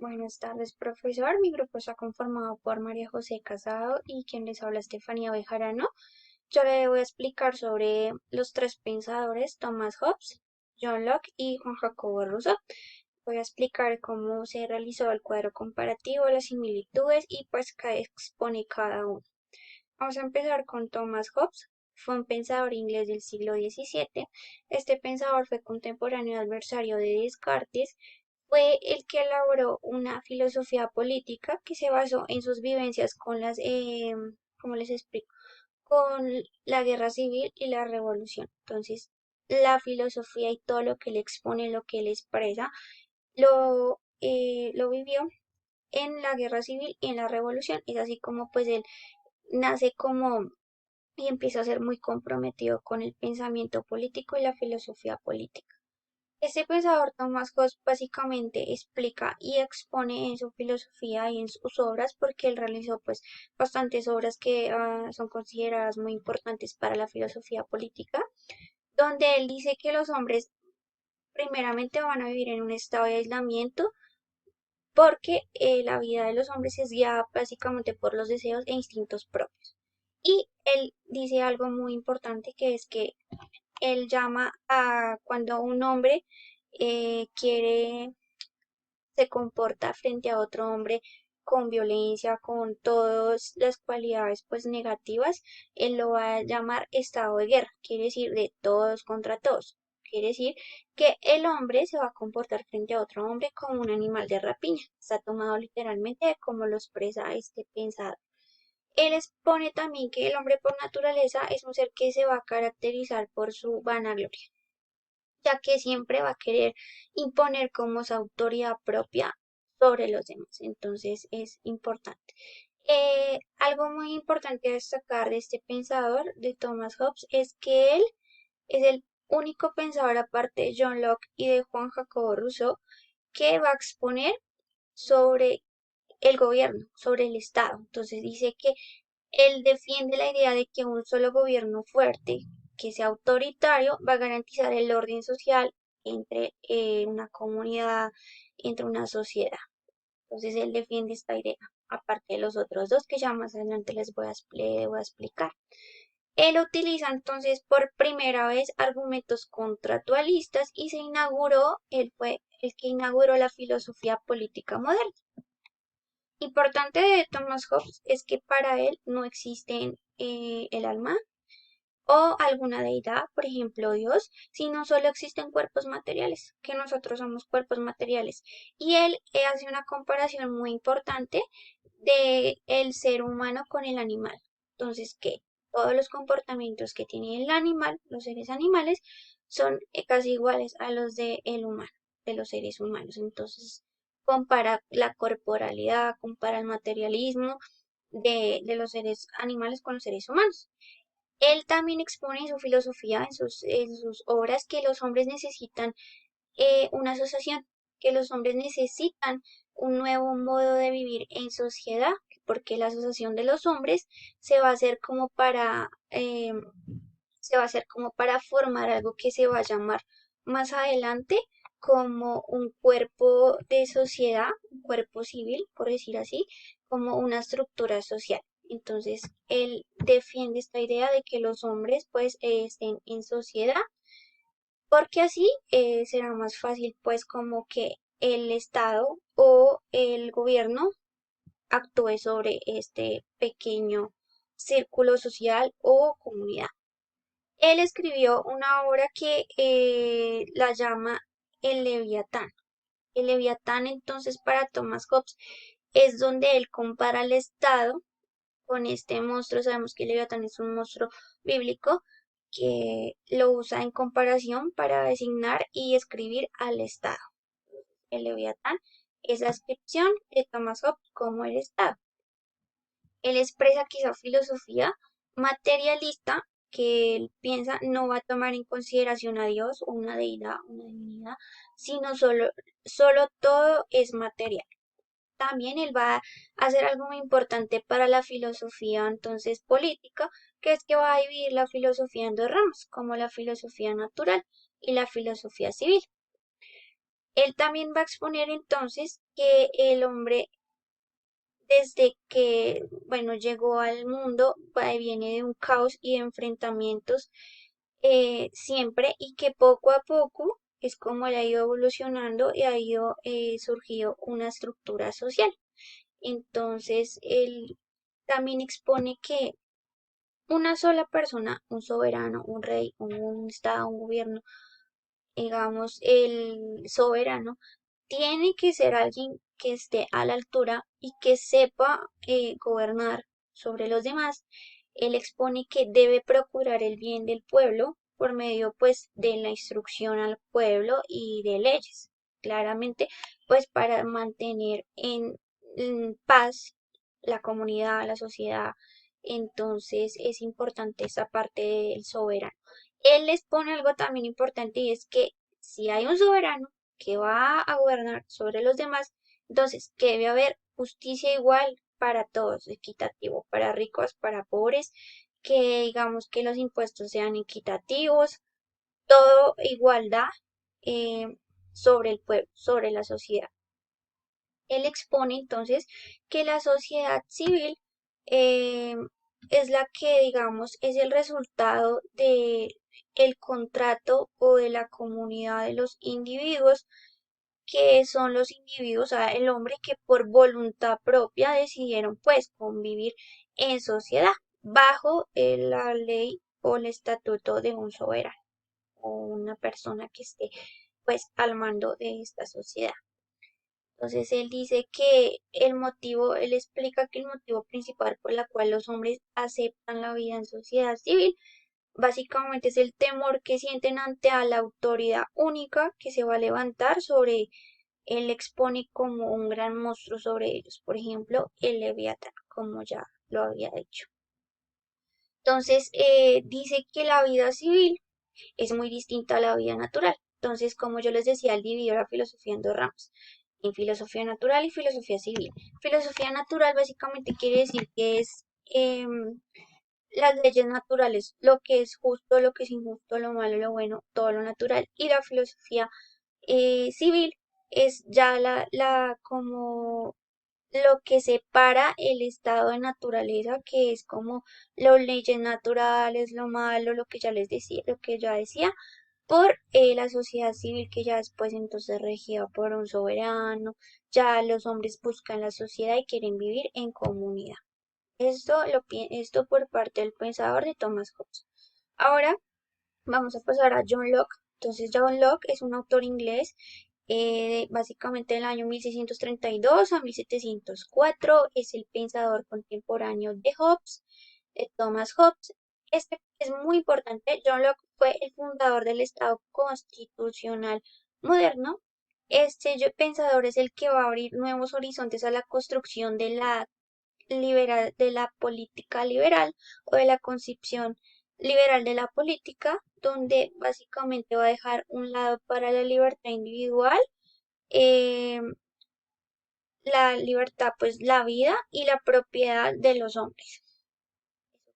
Buenas tardes, profesor. Mi grupo está conformado por María José Casado y quien les habla Estefanía Bejarano. Yo le voy a explicar sobre los tres pensadores, Thomas Hobbes, John Locke y Juan Jacobo Rousseau. Voy a explicar cómo se realizó el cuadro comparativo, las similitudes y pues qué expone cada uno. Vamos a empezar con Thomas Hobbes. Fue un pensador inglés del siglo XVII. Este pensador fue contemporáneo adversario de Descartes. Fue el que elaboró una filosofía política que se basó en sus vivencias con ¿cómo les explico? Con la guerra civil y la revolución. Entonces, la filosofía y todo lo que él expone, lo que él expresa, lo vivió en la guerra civil y en la revolución. Es así como pues él nace como y empieza a ser muy comprometido con el pensamiento político y la filosofía política. Este pensador Thomas Hobbes básicamente explica y expone en su filosofía y en sus obras, porque él realizó pues bastantes obras que son consideradas muy importantes para la filosofía política, donde él dice que los hombres primeramente van a vivir en un estado de aislamiento porque la vida de los hombres es guiada básicamente por los deseos e instintos propios. Y él dice algo muy importante que es que él llama a cuando un hombre se comporta frente a otro hombre con violencia, con todas las cualidades pues negativas, él lo va a llamar estado de guerra, quiere decir de todos contra todos. Quiere decir que el hombre se va a comportar frente a otro hombre como un animal de rapiña. Está tomado literalmente de como lo expresa este pensador. Él expone también que el hombre por naturaleza es un ser que se va a caracterizar por su vanagloria, ya que siempre va a querer imponer como su autoridad propia sobre los demás. Entonces es importante. Algo muy importante a destacar de este pensador, de Thomas Hobbes, es que él es el único pensador aparte de John Locke y de Juan Jacobo Rousseau que va a exponer sobre el gobierno, sobre el Estado. Entonces dice que él defiende la idea de que un solo gobierno fuerte, que sea autoritario, va a garantizar el orden social entre una comunidad, entre una sociedad. Entonces él defiende esta idea, aparte de los otros dos que ya más adelante les voy a explicar. Él utiliza entonces por primera vez argumentos contractualistas y él fue el que inauguró la filosofía política moderna. Importante de Thomas Hobbes es que para él no existen el alma o alguna deidad, por ejemplo Dios, sino solo existen cuerpos materiales, que nosotros somos cuerpos materiales. Y él hace una comparación muy importante de el ser humano con el animal. Entonces, que todos los comportamientos que tiene el animal, los seres animales, son casi iguales a los del humano, de los seres humanos. Entonces, compara la corporalidad, compara el materialismo de los seres animales con los seres humanos. Él también expone en su filosofía, en sus obras, que los hombres necesitan una asociación, que los hombres necesitan un nuevo modo de vivir en sociedad, porque la asociación de los hombres se va a hacer como se va a hacer como para formar algo que se va a llamar más adelante como un cuerpo de sociedad, un cuerpo civil, por decir así, como una estructura social. Entonces, él defiende esta idea de que los hombres pues estén en sociedad, porque así será más fácil pues como que el Estado o el gobierno actúe sobre este pequeño círculo social o comunidad. Él escribió una obra que la llama El Leviatán. El Leviatán entonces para Thomas Hobbes es donde él compara al Estado con este monstruo. Sabemos que el Leviatán es un monstruo bíblico que lo usa en comparación para designar y escribir al Estado. El Leviatán es la descripción de Thomas Hobbes como el Estado. Él expresa que esa filosofía materialista que él piensa no va a tomar en consideración a Dios o una deidad, una divinidad, sino solo todo es material. También él va a hacer algo muy importante para la filosofía entonces política, que es que va a dividir la filosofía en dos ramas, como la filosofía natural y la filosofía civil. Él también va a exponer entonces que el hombre desde que, bueno, llegó al mundo, viene de un caos y de enfrentamientos siempre y que poco a poco es como él ha ido evolucionando y ha ido surgido una estructura social. Entonces, él también expone que una sola persona, un soberano, un rey, un estado, un gobierno, digamos, el soberano, tiene que ser alguien que esté a la altura y que sepa gobernar sobre los demás. Él expone que debe procurar el bien del pueblo por medio, pues, de la instrucción al pueblo y de leyes. Claramente, pues, para mantener en paz la comunidad, la sociedad. Entonces, es importante esa parte del soberano. Él les pone algo también importante y es que si hay un soberano que va a gobernar sobre los demás, entonces que debe haber justicia igual para todos, equitativo, para ricos, para pobres, que digamos que los impuestos sean equitativos, todo igualdad eh, sobre el pueblo, sobre la sociedad. Él expone entonces que la sociedad civil eh, es la que, digamos, es el resultado de el contrato o de la comunidad de los individuos, que son los individuos, o sea, el hombre que por voluntad propia decidieron pues convivir en sociedad bajo la ley o el estatuto de un soberano o una persona que esté pues al mando de esta sociedad. Entonces él dice que el motivo, él explica que el motivo principal por la cual los hombres aceptan la vida en sociedad civil, básicamente es el temor que sienten ante a la autoridad única que se va a levantar sobre, él expone como un gran monstruo sobre ellos, por ejemplo, el Leviatán, como ya lo había dicho. Entonces, dice que la vida civil es muy distinta a la vida natural. Entonces, como yo les decía, él dividió la filosofía en dos ramas, en filosofía natural y filosofía civil. Filosofía natural básicamente quiere decir que es las leyes naturales, lo que es justo, lo que es injusto, lo malo, lo bueno, todo lo natural. Y la filosofía civil es ya como lo que separa el estado de naturaleza, que es como las leyes naturales, lo malo, lo que ya les decía, lo que ya decía, por la sociedad civil que ya después entonces regida por un soberano, ya los hombres buscan la sociedad y quieren vivir en comunidad. Esto por parte del pensador de Thomas Hobbes. Ahora vamos a pasar a John Locke. Entonces, John Locke es un autor inglés, básicamente del año 1632 a 1704. Es el pensador contemporáneo de Hobbes, de Thomas Hobbes. Este es muy importante. John Locke fue el fundador del Estado constitucional moderno. Pensador es el que va a abrir nuevos horizontes a la construcción de la política liberal o de la concepción liberal de la política, donde básicamente va a dejar un lado para la libertad individual, eh, la libertad, pues la vida y la propiedad de los hombres.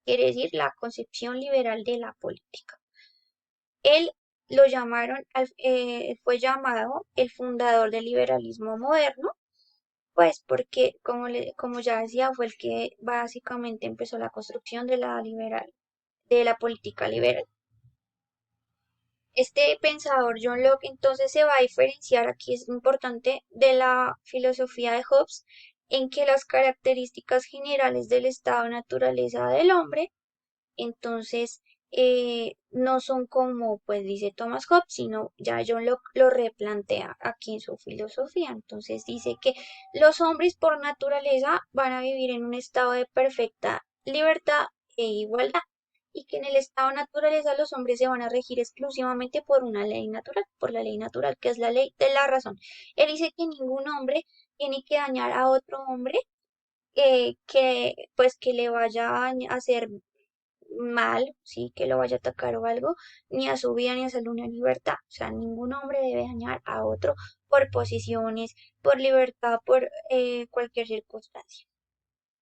Quiere decir la concepción liberal de la política. Él fue llamado el fundador del liberalismo moderno, pues porque, como ya decía, fue el que básicamente empezó la construcción de la política liberal. Este pensador John Locke entonces se va a diferenciar, aquí es importante, de la filosofía de Hobbes, en que las características generales del estado de naturaleza del hombre, entonces, no son como pues dice Thomas Hobbes, sino ya John Locke lo replantea aquí en su filosofía. Entonces dice que los hombres por naturaleza van a vivir en un estado de perfecta libertad e igualdad y que en el estado de naturaleza los hombres se van a regir exclusivamente por una ley natural, por la ley natural, que es la ley de la razón. Él dice que ningún hombre tiene que dañar a otro hombre, que pues que le vaya a hacer mal, sí, que lo vaya a atacar o algo, ni a su vida ni a su salud ni a libertad. O sea, ningún hombre debe dañar a otro por posiciones, por libertad, por cualquier circunstancia.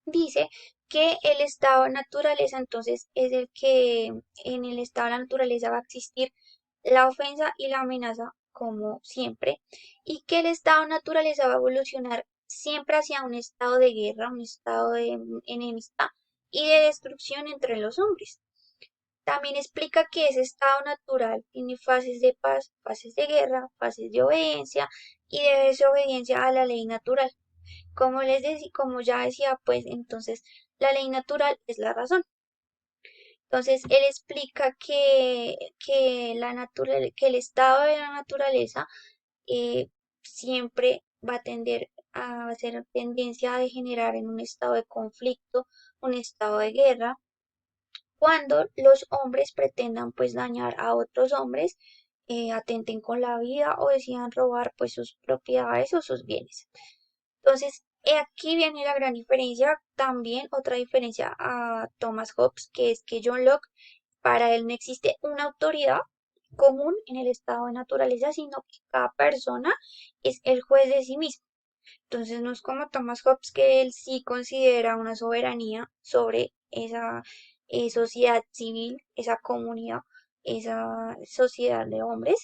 Dice que el estado de naturaleza entonces es el que en el estado de la naturaleza va a existir la ofensa y la amenaza como siempre, y que el estado de naturaleza va a evolucionar siempre hacia un estado de guerra, un estado de enemistad y de destrucción entre los hombres. También explica que ese estado natural tiene fases de paz, fases de guerra, fases de obediencia y de desobediencia a la ley natural. Como ya decía, pues entonces la ley natural es la razón. Entonces él explica que el estado de la naturaleza eh, siempre va a tender a hacer tendencia a degenerar en un estado de conflicto, un estado de guerra, cuando los hombres pretendan pues dañar a otros hombres, atenten con la vida o decidan robar pues sus propiedades o sus bienes. Entonces, aquí viene la gran diferencia, también otra diferencia a Thomas Hobbes, que es que John Locke, para él no existe una autoridad común en el estado de naturaleza, sino que cada persona es el juez de sí mismo. Entonces, no es como Thomas Hobbes, que él sí considera una soberanía sobre esa sociedad civil, esa comunidad, esa sociedad de hombres,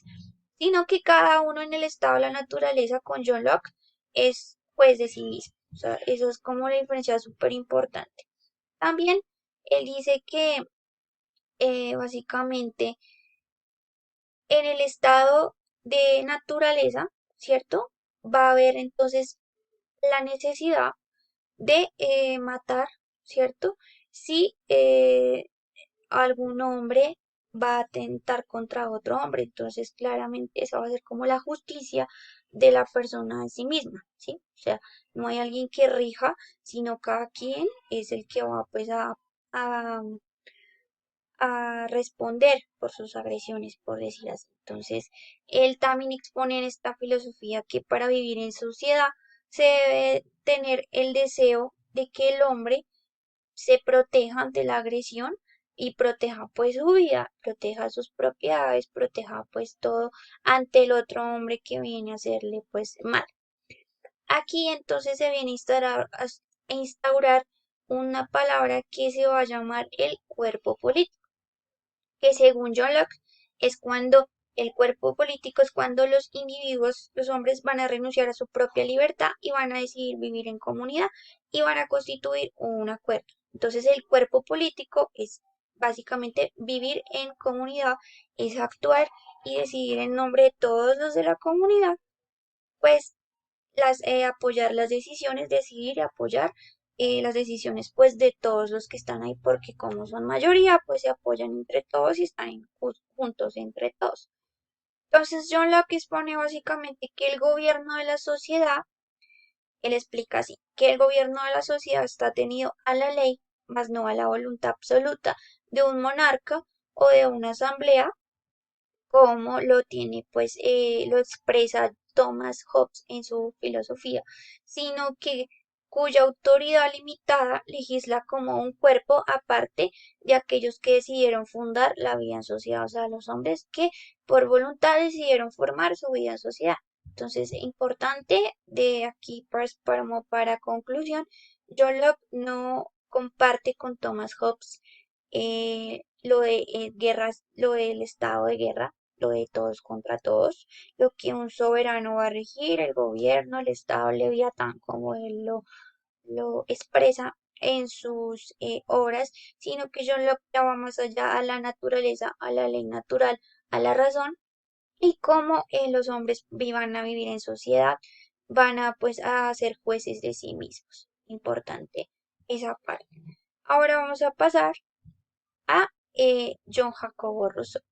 sino que cada uno en el estado de la naturaleza con John Locke es juez de sí mismo. O sea, eso es como la diferencia súper importante. También él dice que básicamente en el estado de naturaleza, ¿cierto? Va a haber entonces la necesidad de matar, ¿cierto? Si algún hombre va a atentar contra otro hombre, entonces claramente esa va a ser como la justicia de la persona en sí misma, ¿sí? O sea, no hay alguien que rija, sino cada quien es el que va pues a, a responder por sus agresiones, por decir así. Entonces, él también expone en esta filosofía que para vivir en sociedad se debe tener el deseo de que el hombre se proteja ante la agresión y proteja pues su vida, proteja sus propiedades, proteja pues todo ante el otro hombre que viene a hacerle pues mal. Aquí entonces se viene a instaurar una palabra que se va a llamar el cuerpo político, que según John Locke es cuando el cuerpo político es cuando los individuos, los hombres van a renunciar a su propia libertad y van a decidir vivir en comunidad y van a constituir un acuerdo. Entonces el cuerpo político es básicamente vivir en comunidad, es actuar y decidir en nombre de todos los de la comunidad, pues apoyar las decisiones, decidir y apoyar las decisiones pues de todos los que están ahí, porque como son mayoría, pues se apoyan entre todos y están juntos entre todos. Entonces John Locke expone básicamente que el gobierno de la sociedad, él explica así, que el gobierno de la sociedad está tenido a la ley, mas no a la voluntad absoluta de un monarca o de una asamblea, como lo tiene, pues lo expresa Thomas Hobbes en su filosofía, sino que cuya autoridad limitada legisla como un cuerpo aparte de aquellos que decidieron fundar la vida en sociedad, o sea, los hombres que por voluntad decidieron formar su vida en sociedad. Entonces, importante de aquí, pues, para conclusión, John Locke no comparte con Thomas Hobbes lo de guerras, lo del estado de guerra, lo de todos contra todos, lo que un soberano va a regir, el gobierno, el Estado Leviatán, como él lo expresa en sus obras, sino que John Locke ya va más allá a la naturaleza, a la ley natural, a la razón, y cómo los hombres van a vivir en sociedad, van a pues a ser jueces de sí mismos. Importante esa parte. Ahora vamos a pasar a John Jacobo Rousseau.